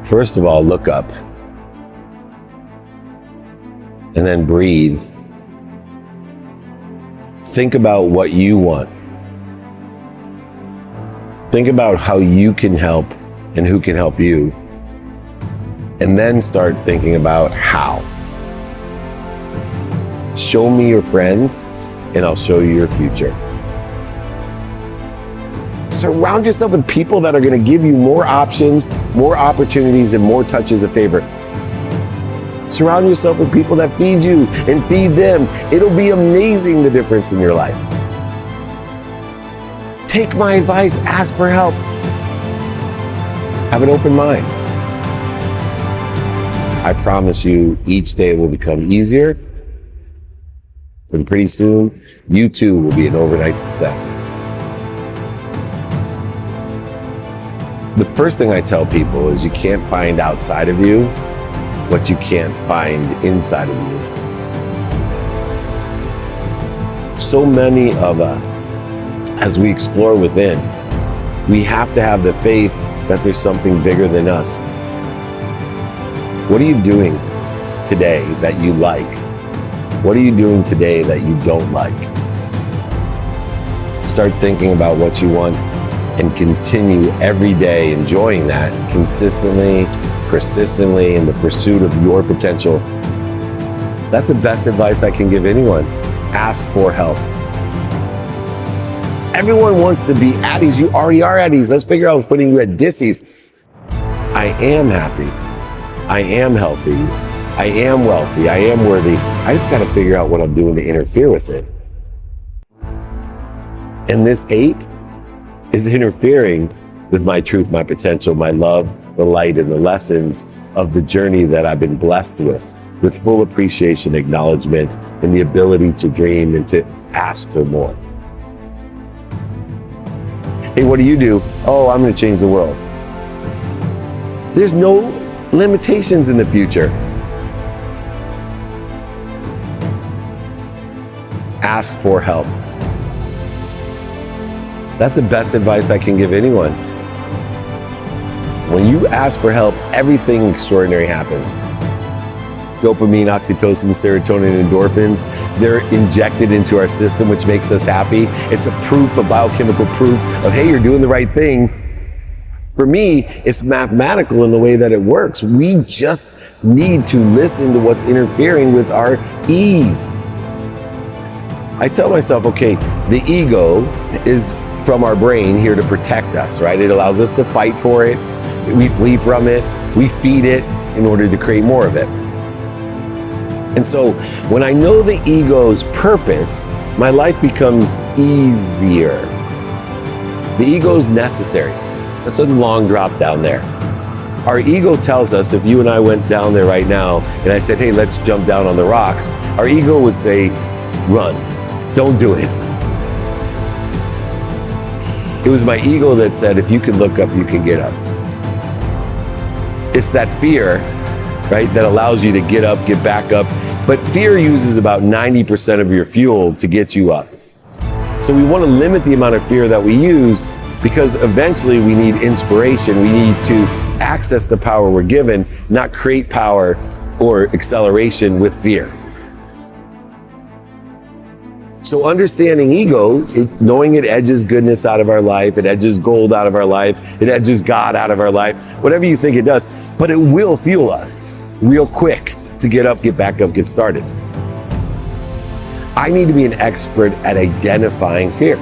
First of all, look up. And then breathe. Think about what you want. Think about how you can help and who can help you. And then start thinking about how. Show me your friends, and I'll show you your future. Surround yourself with people that are going to give you more options, more opportunities, and more touches of favor. Surround yourself with people that feed you and feed them. It'll be amazing, the difference in your life. Take my advice, ask for help. Have an open mind. I promise you, each day will become easier. And pretty soon, you too will be an overnight success. The first thing I tell people is you can't find outside of you what you can't find inside of you. So many of us, as we explore within, we have to have the faith that there's something bigger than us. What are you doing today that you like? What are you doing today that you don't like? Start thinking about what you want and continue every day enjoying that consistently, persistently in the pursuit of your potential. That's the best advice I can give anyone. Ask for help. Everyone wants to be Addies. You already are Addies. Let's figure out putting you at Dissies. I am happy. I am healthy. I am wealthy. I am worthy. I just got to figure out what I'm doing to interfere with it. And this 8 is interfering with my truth, my potential, my love, the light, and the lessons of the journey that I've been blessed with full appreciation, acknowledgement, and the ability to dream and to ask for more. Hey, what do? Oh, I'm going to change the world. There's no limitations in the future. Ask for help. That's the best advice I can give anyone. When you ask for help, everything extraordinary happens. Dopamine, oxytocin, serotonin, endorphins, they're injected into our system, which makes us happy. It's a biochemical proof of, hey, you're doing the right thing. For me, it's mathematical in the way that it works. We just need to listen to what's interfering with our ease. I tell myself, okay, the ego is from our brain here to protect us, right? It allows us to fight for it. We flee from it. We feed it in order to create more of it. And so when I know the ego's purpose, my life becomes easier. The ego's necessary. That's a long drop down there. Our ego tells us, if you and I went down there right now and I said, hey, let's jump down on the rocks, our ego would say, run, don't do it. It was my ego that said, if you can look up, you can get up. It's that fear, right, that allows you to get up, get back up. But fear uses about 90% of your fuel to get you up. So we want to limit the amount of fear that we use, because eventually we need inspiration. We need to access the power we're given, not create power or acceleration with fear. So understanding ego, knowing it edges goodness out of our life, it edges gold out of our life, it edges God out of our life, whatever you think it does, but it will fuel us real quick to get up, get back up, get started. I need to be an expert at identifying fear.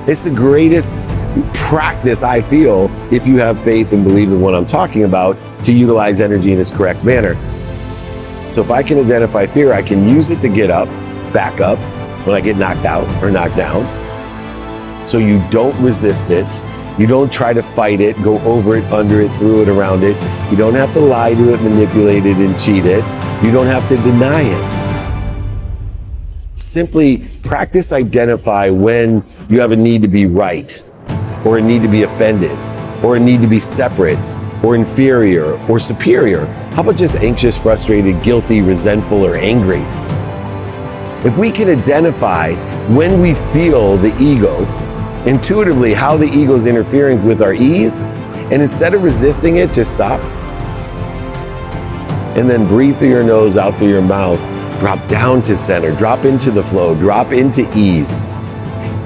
It's the greatest practice, I feel, if you have faith and believe in what I'm talking about, to utilize energy in its correct manner. So if I can identify fear, I can use it to get up, back up, when I get knocked out or knocked down. So you don't resist it. You don't try to fight it, go over it, under it, through it, around it. You don't have to lie to it, manipulate it, and cheat it. You don't have to deny it. Simply practice identify when you have a need to be right, or a need to be offended, or a need to be separate, or inferior, or superior. How about just anxious, frustrated, guilty, resentful, or angry? If we can identify when we feel the ego, intuitively how the ego is interfering with our ease, And instead of resisting it, just stop. And then breathe through your nose, out through your mouth. Drop down to center, drop into the flow, drop into ease.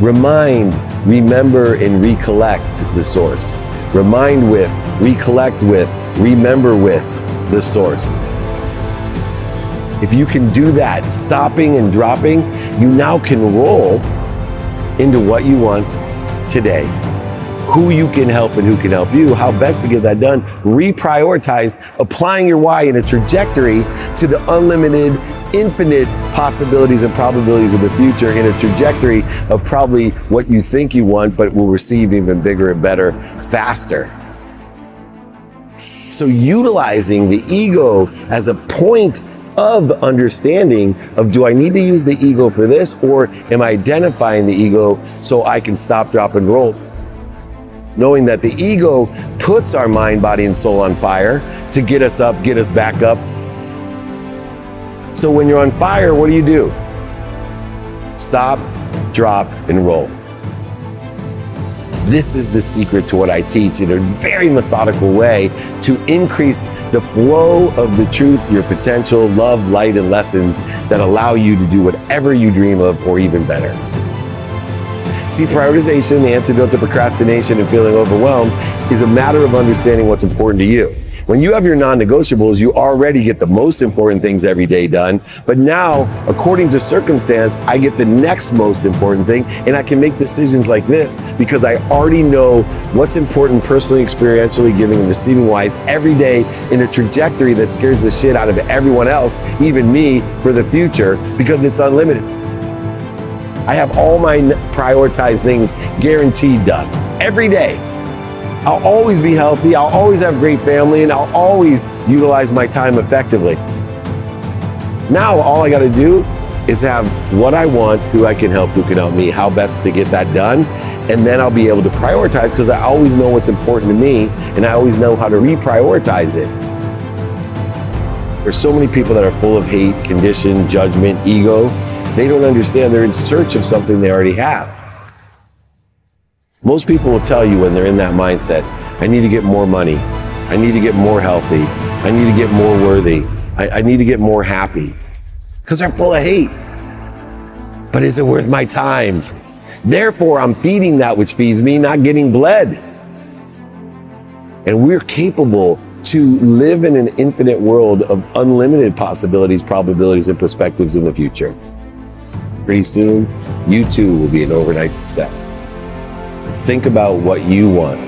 Remind, remember, and recollect the source. Remind with, recollect with, remember with the source. If you can do that, stopping and dropping, you now can roll into what you want today. Who you can help and who can help you, how best to get that done. Reprioritize, applying your why in a trajectory to the unlimited, infinite possibilities and probabilities of the future in a trajectory of probably what you think you want, but will receive even bigger and better, faster. So utilizing the ego as a point of understanding of, do I need to use the ego for this, or am I identifying the ego so I can stop, drop, and roll? Knowing that the ego puts our mind, body, and soul on fire to get us up, get us back up. So when you're on fire, what do? Stop, drop, and roll. This is the secret to what I teach in a very methodical way to increase the flow of the truth, your potential, love, light, and lessons that allow you to do whatever you dream of, or even better. See, prioritization, the antidote to procrastination and feeling overwhelmed, is a matter of understanding what's important to you. When you have your non-negotiables, you already get the most important things every day done. But now, according to circumstance, I get the next most important thing, and I can make decisions like this because I already know what's important personally, experientially, giving and receiving wise every day in a trajectory that scares the shit out of everyone else, even me, for the future, because it's unlimited. I have all my prioritized things guaranteed done every day. I'll always be healthy, I'll always have great family, and I'll always utilize my time effectively. Now, all I gotta do is have what I want, who I can help, who can help me, how best to get that done, and then I'll be able to prioritize because I always know what's important to me, and I always know how to reprioritize it. There's so many people that are full of hate, condition, judgment, ego. They don't understand they're in search of something they already have. Most people will tell you when they're in that mindset, I need to get more money. I need to get more healthy. I need to get more worthy. I need to get more happy. Because they're full of hate. But is it worth my time? Therefore, I'm feeding that which feeds me, not getting bled. And we're capable to live in an infinite world of unlimited possibilities, probabilities, and perspectives in the future. Pretty soon, you too will be an overnight success. Think about what you want.